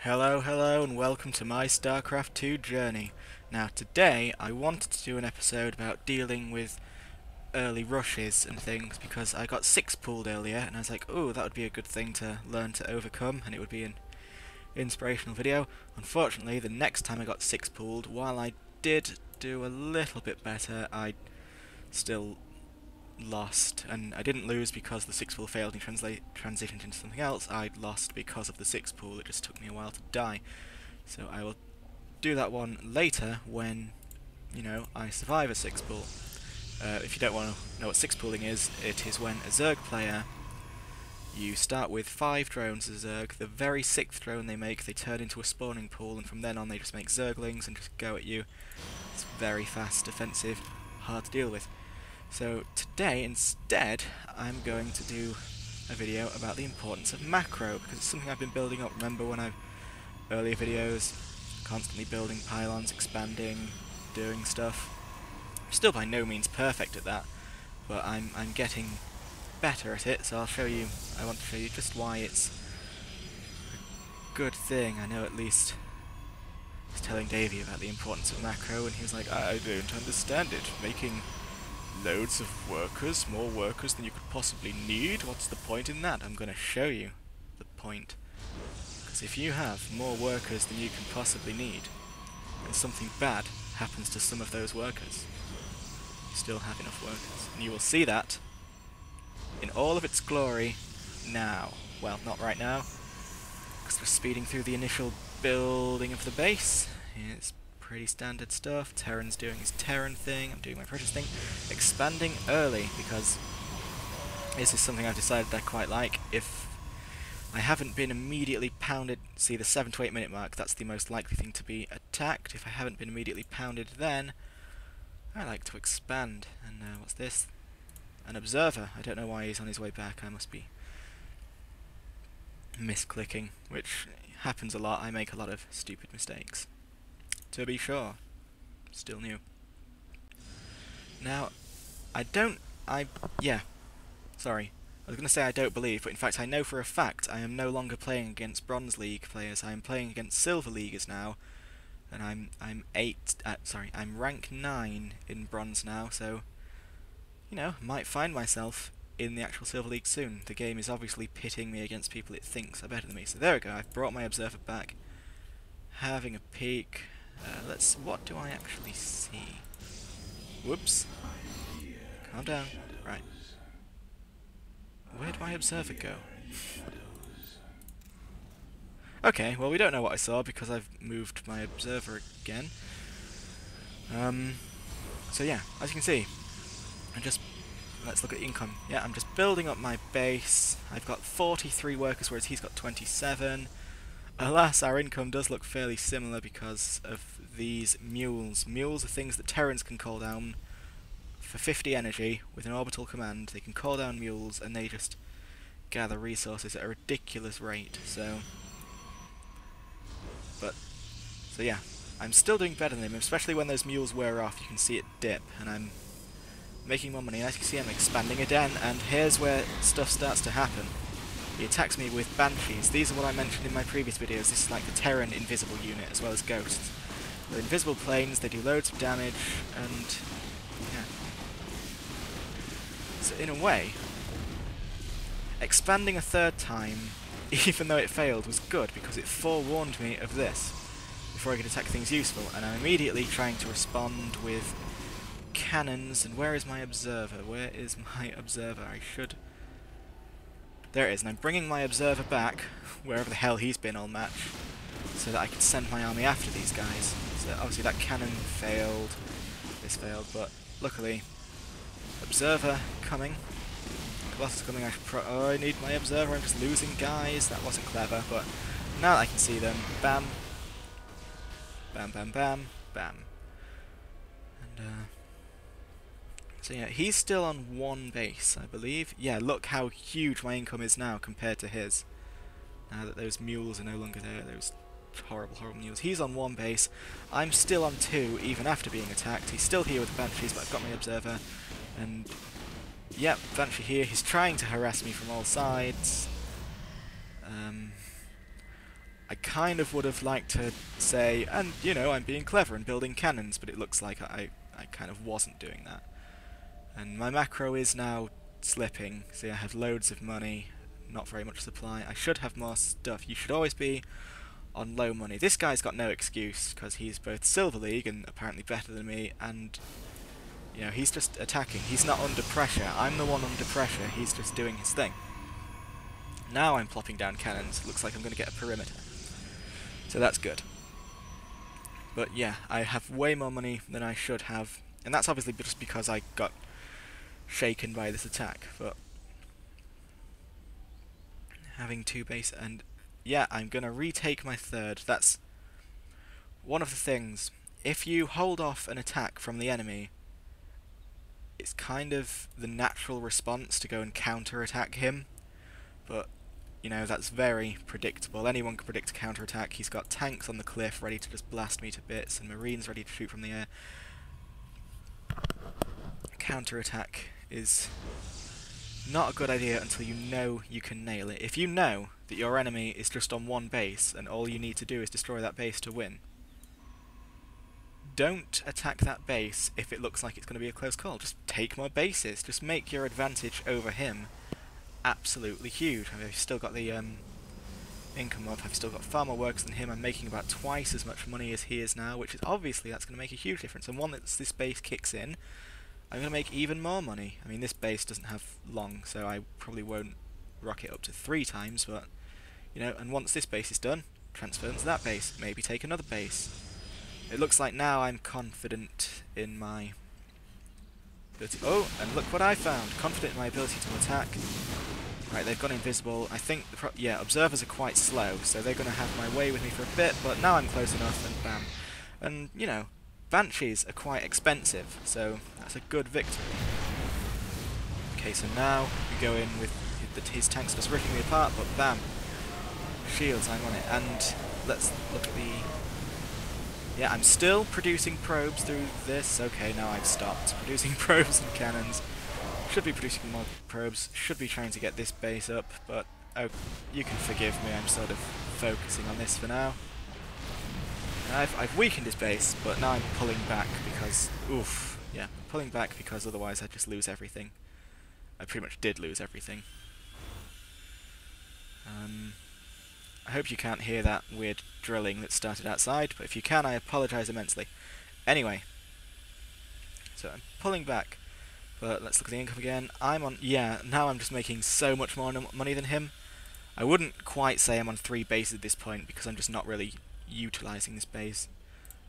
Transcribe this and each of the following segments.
Hello, and welcome to my Starcraft 2 journey. Now, today I wanted to do an episode about dealing with early rushes and things because I got six pulled earlier, and I was like, oh, that would be a good thing to learn to overcome, and it would be an inspirational video. Unfortunately, the next time I got six pulled, while I did do a little bit better, I still lost, and I didn't lose because the six pool failed and transitioned into something else. I lost because of the six pool. It just took me a while to die. So I will do that one later when, I survive a six pool. If you don't want to know what six pooling is, it is when a Zerg player, you start with 5 drones as Zerg. The very sixth drone they make, they turn into a spawning pool, and from then on they just make Zerglings and just go at you. It's very fast, defensive, hard to deal with. So today, instead, I'm going to do a video about the importance of macro, because it's something I've been building up. Remember when earlier videos, constantly building pylons, expanding, doing stuff. I'm still by no means perfect at that, but I'm getting better at it, so I want to show you just why it's a good thing. I know at least I was telling Davey about the importance of macro, and he was like, I don't understand it. Making loads of workers, more workers than you could possibly need? What's the point in that? I'm going to show you the point. Because if you have more workers than you can possibly need, and something bad happens to some of those workers, you still have enough workers. And you will see that in all of its glory now. Well, not right now, because we're speeding through the initial building of the base. It's pretty standard stuff. Terran's doing his Terran thing, I'm doing my Precious thing. Expanding early, because this is something I've decided I quite like. If I haven't been immediately pounded, see the 7 to 8 minute mark, that's the most likely thing to be attacked. If I haven't been immediately pounded then, I like to expand. And what's this? An observer. I don't know why he's on his way back, I must be misclicking, which happens a lot. I make a lot of stupid mistakes, to be sure. Still new. Now, sorry. I was going to say I don't believe, but in fact I know for a fact I am no longer playing against Bronze League players. I am playing against Silver Leaguers now, and I'm rank 9 in Bronze now, so, might find myself in the actual Silver League soon. The game is obviously pitting me against people it thinks are better than me. So there we go, I've brought my observer back, having a peek. What do I actually see? Whoops. Calm down. Right. Where'd my observer go? Okay, well we don't know what I saw because I've moved my observer again. So yeah, as you can see, let's look at income. Yeah, I'm just building up my base. I've got 43 workers, whereas he's got 27. Alas, our income does look fairly similar because of these mules. Mules are things that Terrans can call down for 50 energy with an orbital command. They can call down mules and they just gather resources at a ridiculous rate. So yeah, I'm still doing better than him, especially when those mules wear off. You can see it dip, and I'm making more money. As you can see, I'm expanding again, and here's where stuff starts to happen. He attacks me with Banshees. These are what I mentioned in my previous videos. This is like the Terran invisible unit, as well as Ghosts. They're invisible planes, they do loads of damage, and yeah. So in a way, expanding a third time, even though it failed, was good, because it forewarned me of this before I could attack things useful, and I'm immediately trying to respond with cannons. And where is my observer? Where is my observer? There it is, and I'm bringing my observer back, wherever the hell he's been all match, so that I can send my army after these guys. So obviously that cannon failed, this failed, but luckily, observer coming. Colossus coming, I need my observer, I'm just losing guys. That wasn't clever, but now that I can see them, bam, bam, bam, bam, bam. And so yeah, he's still on 1 base, I believe. Yeah, look how huge my income is now compared to his. Now that those mules are no longer there, those horrible, horrible mules. He's on 1 base. I'm still on 2, even after being attacked. He's still here with the Banshees, but I've got my observer. And, yep, Banshee here. He's trying to harass me from all sides. I kind of would have liked to say, and you know, I'm being clever and building cannons, but it looks like I kind of wasn't doing that. And my macro is now slipping. See, I have loads of money, not very much supply. I should have more stuff. You should always be on low money. This guy's got no excuse, because he's both Silver League and apparently better than me, and you know, he's just attacking. He's not under pressure. I'm the one under pressure. He's just doing his thing. Now I'm plopping down cannons. It looks like I'm going to get a perimeter. So that's good. But yeah, I have way more money than I should have. And that's obviously just because I got shaken by this attack. But having 2 base, and yeah, I'm going to retake my 3rd. That's one of the things. If you hold off an attack from the enemy, it's kind of the natural response to go and counter-attack him. But you know, that's very predictable. Anyone can predict a counter-attack. He's got tanks on the cliff ready to just blast me to bits, and marines ready to shoot from the air. Counter-attack is not a good idea until you know you can nail it. If you know that your enemy is just on one base, and all you need to do is destroy that base to win, don't attack that base if it looks like it's going to be a close call. Just take more bases. Just make your advantage over him absolutely huge. I mean, I've still got the income up. I've still got far more works than him. I'm making about twice as much money as he is now, which is obviously that's going to make a huge difference. And once this base kicks in, I'm going to make even more money. I mean, this base doesn't have long, so I probably won't rock it up to 3 times, but you know, and once this base is done, transfer into that base, maybe take another base. It looks like now I'm confident in my ability. Oh, and look what I found! Confident in my ability to attack. Right, they've gone invisible. I think, yeah, observers are quite slow, so they're going to have my way with me for a bit, but now I'm close enough, and bam. And, you know, Banshees are quite expensive, so that's a good victory. Okay, so now we go in with his tanks just ripping me apart, but bam. Shields, I'm on it, and let's look at the... Yeah, I'm still producing probes through this. Okay, now I've stopped producing probes and cannons. Should be producing more probes, should be trying to get this base up, but oh, you can forgive me, I'm sort of focusing on this for now. I've weakened his base, but now I'm pulling back because, oof, yeah, I'm pulling back because otherwise I'd just lose everything. I pretty much did lose everything. I hope you can't hear that weird drilling that started outside, but if you can, I apologise immensely. Anyway, so I'm pulling back. But let's look at the income again. I'm on... Yeah, now I'm just making so much more money than him. I wouldn't quite say I'm on 3 bases at this point, because I'm just not really utilising this base.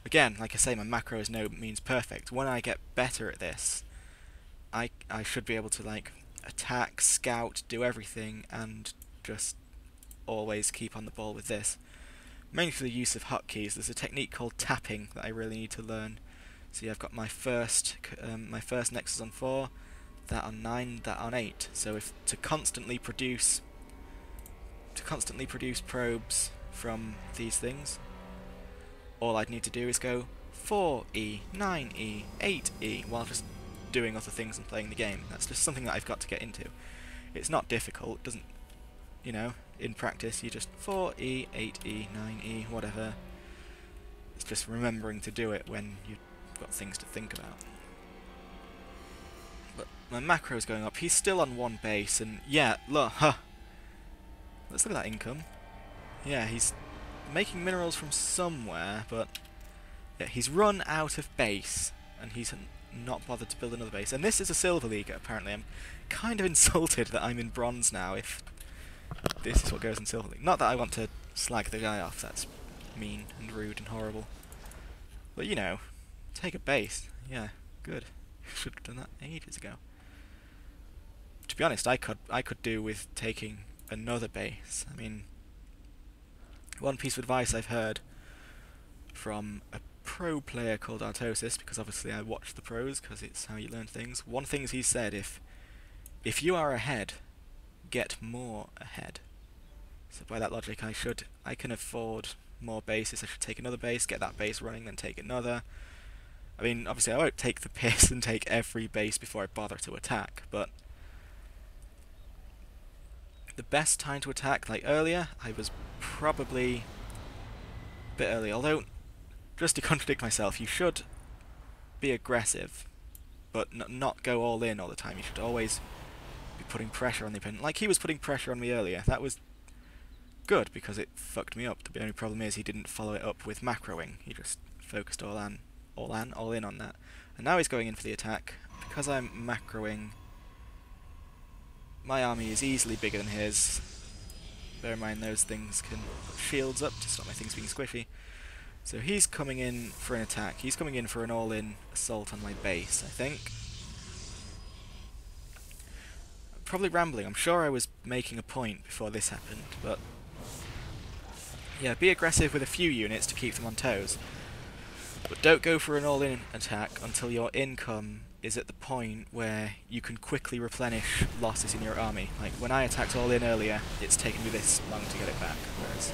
Again, like I say, my macro is no means perfect. When I get better at this, I should be able to, like, attack, scout, do everything, and just always keep on the ball with this. Mainly for the use of hotkeys. There's a technique called tapping that I really need to learn. See, I've got my first Nexus on 4, that on 9, that on 8. So if to constantly produce probes from these things, all I'd need to do is go 4E, 9E, 8E, while just doing other things and playing the game. That's just something that I've got to get into. It's not difficult, it doesn't, you know, in practice you just 4E, 8E, 9E, whatever. It's just remembering to do it when you got things to think about. But my macro's going up. He's still on 1 base, and yeah, look, let's look at that income. Yeah, he's making minerals from somewhere, but yeah, he's run out of base, and he's not bothered to build another base. And this is a Silver League, apparently. I'm kind of insulted that I'm in Bronze now, if this is what goes in Silver League. Not that I want to slag the guy off, that's mean and rude and horrible. But, you know, take a base. Yeah, good. Should have done that ages ago. To be honest, I could do with taking another base. I mean, one piece of advice I've heard from a pro player called Artosis, because obviously I watch the pros, because it's how you learn things. One thing he said, if you are ahead, get more ahead. So by that logic, I can afford more bases. I should take another base, get that base running, then take another. I mean, obviously I won't take the piss and take every base before I bother to attack, but the best time to attack, like earlier, I was probably bit early. Although, just to contradict myself, you should be aggressive, but not go all in all the time. You should always be putting pressure on the opponent. Like he was putting pressure on me earlier. That was good, because it fucked me up. The only problem is he didn't follow it up with macroing. He just focused all in on that. And now he's going in for the attack. Because I'm macroing, my army is easily bigger than his. Bear in mind those things can put shields up to stop my things being squishy. So he's coming in for an attack. He's coming in for an all-in assault on my base, I think. I'm probably rambling. I'm sure I was making a point before this happened, but yeah, be aggressive with a few units to keep them on toes. But don't go for an all-in attack until your income is at the point where you can quickly replenish losses in your army. Like, when I attacked all-in earlier, it's taken me this long to get it back, whereas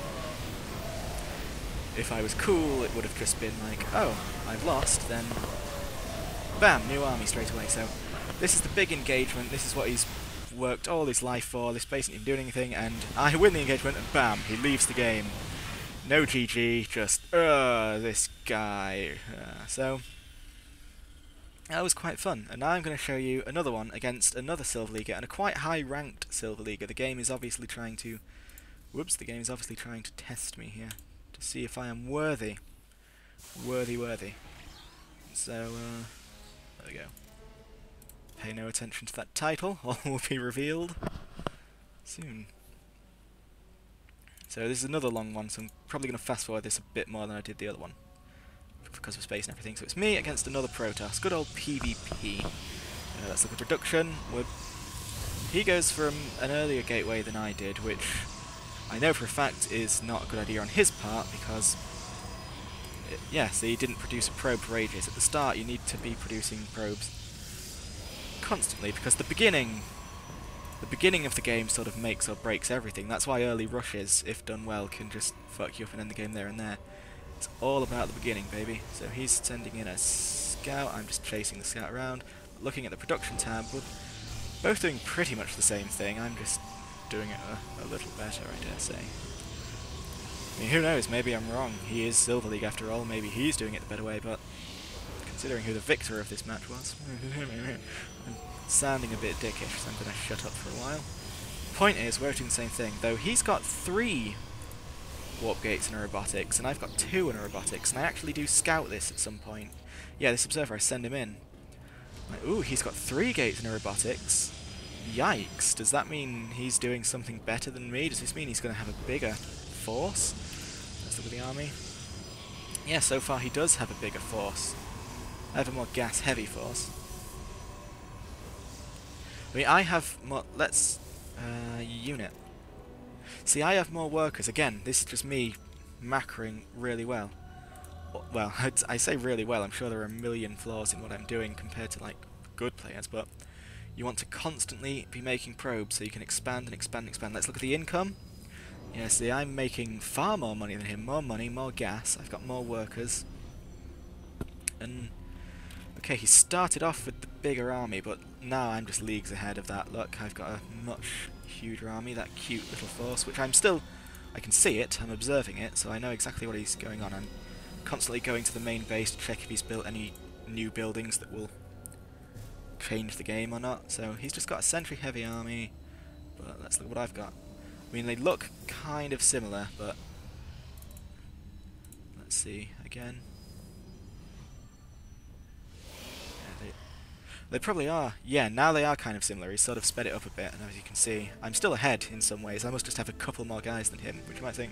if I was cool, it would have just been like, oh, I've lost, then bam, new army straight away. So this is the big engagement, this is what he's worked all his life for, this base isn't doing anything, and I win the engagement, and bam, he leaves the game. No GG, just, this guy. So, that was quite fun, and now I'm going to show you another one against another Silver Leaguer, and a quite high-ranked Silver Leaguer. The game is obviously trying to... Whoops, the game is obviously trying to test me here, to see if I am worthy. Worthy. So, there we go. Pay no attention to that title, all will be revealed soon. So this is another long one, so I'm probably going to fast forward this a bit more than I did the other one, because of space and everything. So it's me against another Protoss, good old PvP. Let's look at production. He goes from an earlier gateway than I did, which I know for a fact is not a good idea on his part, because so he didn't produce a probe for ages. At the start you need to be producing probes constantly, because the beginning of the game sort of makes or breaks everything. That's why early rushes, if done well, can just fuck you up and end the game there and there. It's all about the beginning, baby. So he's sending in a scout, I'm just chasing the scout around. Looking at the production tab, we're both doing pretty much the same thing. I'm just doing it a little better, I dare say. I mean, who knows, maybe I'm wrong. He is Silver League after all, maybe he's doing it the better way, but considering who the victor of this match was, I'm sounding a bit dickish, so I'm going to shut up for a while. Point is, we're doing the same thing, though he's got 3 warp gates and a robotics, and I've got 2 in a robotics, and I actually do scout this at some point. Yeah, this observer, I send him in. Like, ooh, he's got 3 gates and a robotics. Yikes, does that mean he's doing something better than me? Does this mean he's going to have a bigger force? Let's look at the army. Yeah, so far he does have a bigger force. I have a more gas-heavy force. I mean, I have more... Let's... unit. See, I have more workers. Again, this is just me macroing really well. Well, I say really well. I'm sure there are a million flaws in what I'm doing compared to, like, good players, but you want to constantly be making probes so you can expand and expand and expand. Let's look at the income. Yeah, see, I'm making far more money than him. More money, more gas. I've got more workers. And... okay, he started off with the bigger army, but now I'm just leagues ahead of that. Look, I've got a much huger army, that cute little force, which I'm still... I can see it, I'm observing it, so I know exactly what he's going on. I'm constantly going to the main base to check if he's built any new buildings that will change the game or not. So he's just got a sentry-heavy army, but let's look what I've got. I mean, they look kind of similar, but... let's see, again. They probably are. Yeah, now they are kind of similar. He's sort of sped it up a bit, and as you can see, I'm still ahead in some ways. I must just have a couple more guys than him, which you might think,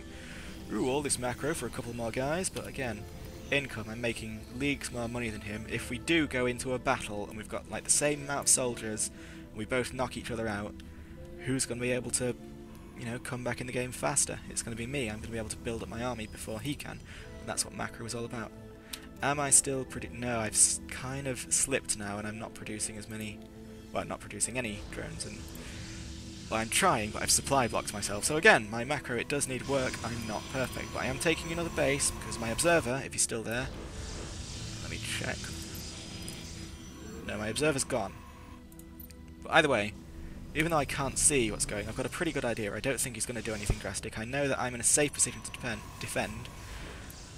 ooh, all this macro for a couple more guys, but again, income, I'm making leagues more money than him. If we do go into a battle, and we've got like the same amount of soldiers, and we both knock each other out, who's going to be able to, you know, come back in the game faster? It's going to be me. I'm going to be able to build up my army before he can, and that's what macro is all about. Am I still no, I've kind of slipped now, and I'm not producing as many... well, not producing any drones, and... well, I'm trying, but I've supply blocked myself. So again, my macro, it does need work. I'm not perfect, but I am taking another base, because my observer, if he's still there... let me check. No, my observer's gone. But either way, even though I can't see what's going, I've got a pretty good idea. I don't think he's going to do anything drastic. I know that I'm in a safe position to defend.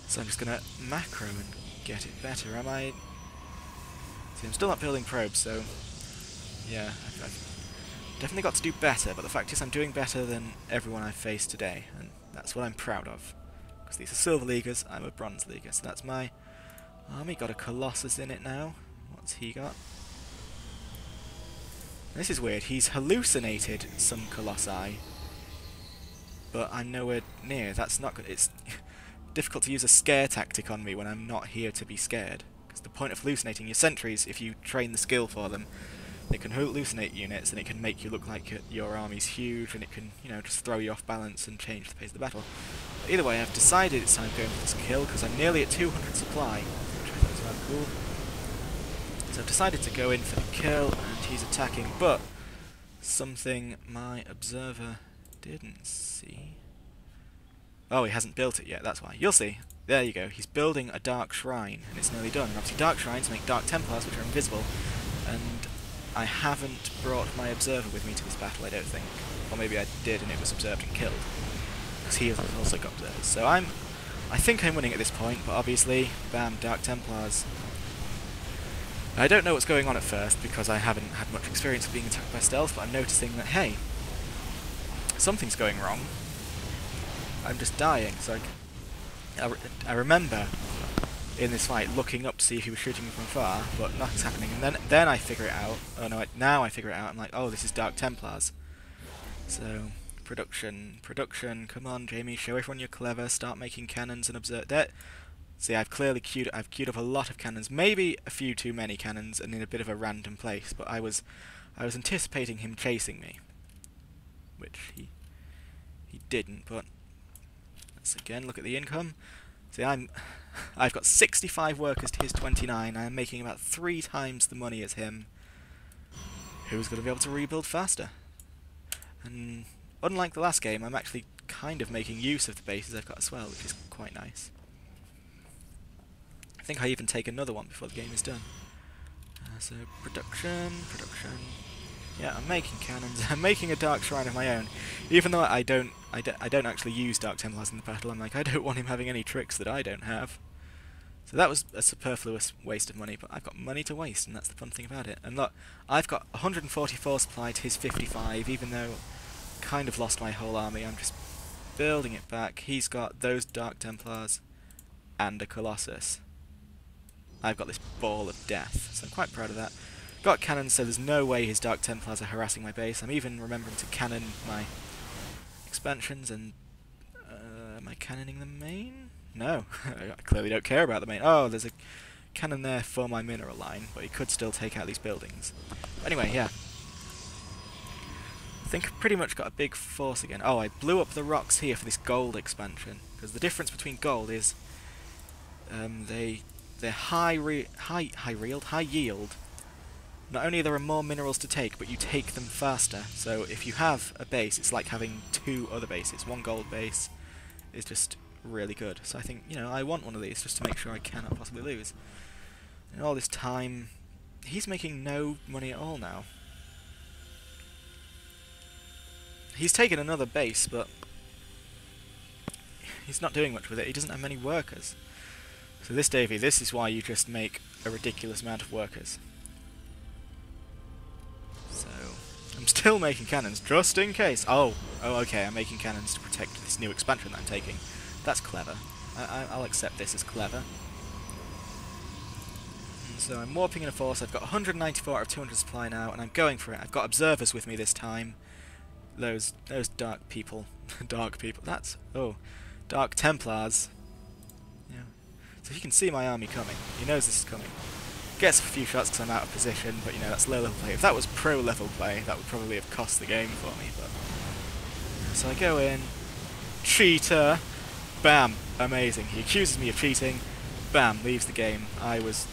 So I'm just gonna macro and get it better. Am I? See, I'm still not building probes, so yeah, I've definitely got to do better. But the fact is, I'm doing better than everyone I've faced today, and that's what I'm proud of. Because these are Silver Leaguers, I'm a Bronze Leaguer, so that's my army. Got a Colossus in it now. What's he got? This is weird. He's hallucinated some Colossi, but I'm nowhere near. That's not good. It's difficult to use a scare tactic on me when I'm not here to be scared. Because the point of hallucinating your sentries, if you train the skill for them, they can hallucinate units and it can make you look like your army's huge, and it can, you know, just throw you off balance and change the pace of the battle. But either way, I've decided it's time to go for this kill because I'm nearly at 200 supply, which I thought was rather cool. So I've decided to go in for the kill, and he's attacking, but something my observer didn't see. Oh, he hasn't built it yet, that's why. You'll see. There you go. He's building a Dark Shrine, and it's nearly done. And obviously Dark Shrines make Dark Templars, which are invisible, and I haven't brought my observer with me to this battle, I don't think. Or maybe I did and it was observed and killed, because he has also got observers. So I think I'm winning at this point, but obviously, bam, Dark Templars. I don't know what's going on at first, because I haven't had much experience of being attacked by stealth, but I'm noticing that, hey, something's going wrong. I'm just dying, so I remember in this fight looking up to see if he was shooting me from far, but nothing's happening, and then I figure it out. Oh no, now I figure it out, I'm like, oh, this is Dark Templars. So, production, come on Jamie, show everyone you're clever, start making cannons and observe that. See, I've queued up a lot of cannons, maybe a few too many cannons, and in a bit of a random place, but I was anticipating him chasing me, which he didn't, but let's again look at the income. See, I've got 65 workers to his 29, I'm making about 3 times the money as him. Who's going to be able to rebuild faster? And unlike the last game, I'm actually kind of making use of the bases I've got as well, which is quite nice. I think I even take another one before the game is done. So production. Yeah, I'm making cannons. I'm making a Dark Shrine of my own, even though I don't actually use Dark Templars in the battle. I'm like, I don't want him having any tricks that I don't have. So that was a superfluous waste of money, but I've got money to waste, and that's the fun thing about it. And look, I've got 144 supply to his 55, even though I kind of lost my whole army. I'm just building it back. He's got those Dark Templars and a Colossus. I've got this ball of death, so I'm quite proud of that. Got cannons, so there's no way his Dark Templars are harassing my base. I'm even remembering to cannon my expansions, and am I cannoning the main? No, I clearly don't care about the main. Oh, there's a cannon there for my mineral line, but he could still take out these buildings. But anyway, yeah. I think I've pretty much got a big force again. Oh, I blew up the rocks here for this gold expansion, because the difference between gold is they're high yield. Not only there are more minerals to take, but you take them faster. So if you have a base, it's like having 2 other bases. 1 gold base is just really good. So I think, you know, I want one of these just to make sure I cannot possibly lose. And all this time, he's making no money at all now. He's taken another base, but he's not doing much with it. He doesn't have many workers. So this, Davey, this is why you just make a ridiculous amount of workers. So, I'm still making cannons, just in case. Oh, okay, I'm making cannons to protect this new expansion that I'm taking. That's clever. I'll accept this as clever. And so I'm warping in a force. I've got 194 out of 200 supply now, and I'm going for it. I've got observers with me this time. Those dark people. Dark people. That's... oh. Dark Templars. Yeah. So he can see my army coming. He knows this is coming. Gets a few shots because I'm out of position, but you know, that's low level play. If that was pro level play, that would probably have cost the game for me, but... So I go in, cheater, bam, amazing. He accuses me of cheating, bam, leaves the game. I was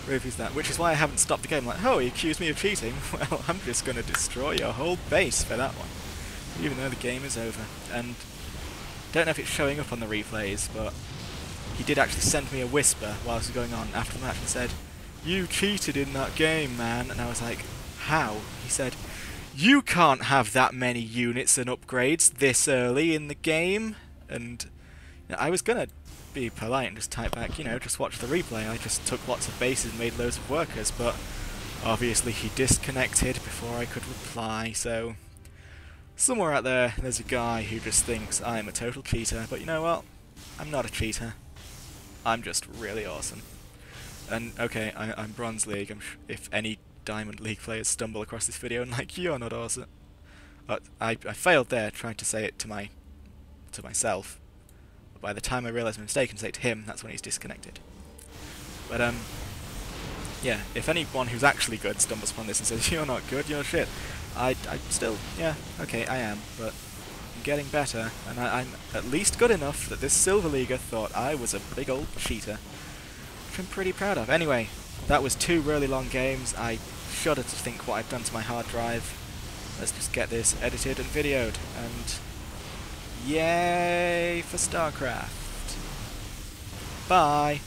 really pleased with that, which is why I haven't stopped the game. Like, oh, he accused me of cheating? Well, I'm just going to destroy your whole base for that one, even though the game is over. And don't know if it's showing up on the replays, but he did actually send me a whisper while this was going on after the match and said, "You cheated in that game, man." And I was like, how? He said, "You can't have that many units and upgrades this early in the game." And I was gonna be polite and just type back, just watch the replay. I just took lots of bases and made loads of workers, but obviously he disconnected before I could reply, so somewhere out there's a guy who just thinks I'm a total cheater, but you know what? I'm not a cheater. I'm just really awesome. And okay, I'm Bronze League. If any Diamond League players stumble across this video and like, you're not awesome. But I failed there trying to say it to myself. But by the time I realised my mistake and say it to him, that's when he's disconnected. But yeah, if anyone who's actually good stumbles upon this and says, you're not good, you're shit, I still, yeah, okay, I am, but I'm getting better, and I'm at least good enough that this Silver Leaguer thought I was a big old cheater, which I'm pretty proud of. Anyway, that was 2 really long games. I shudder to think what I've done to my hard drive. Let's just get this edited and videoed, and yay for Starcraft. Bye!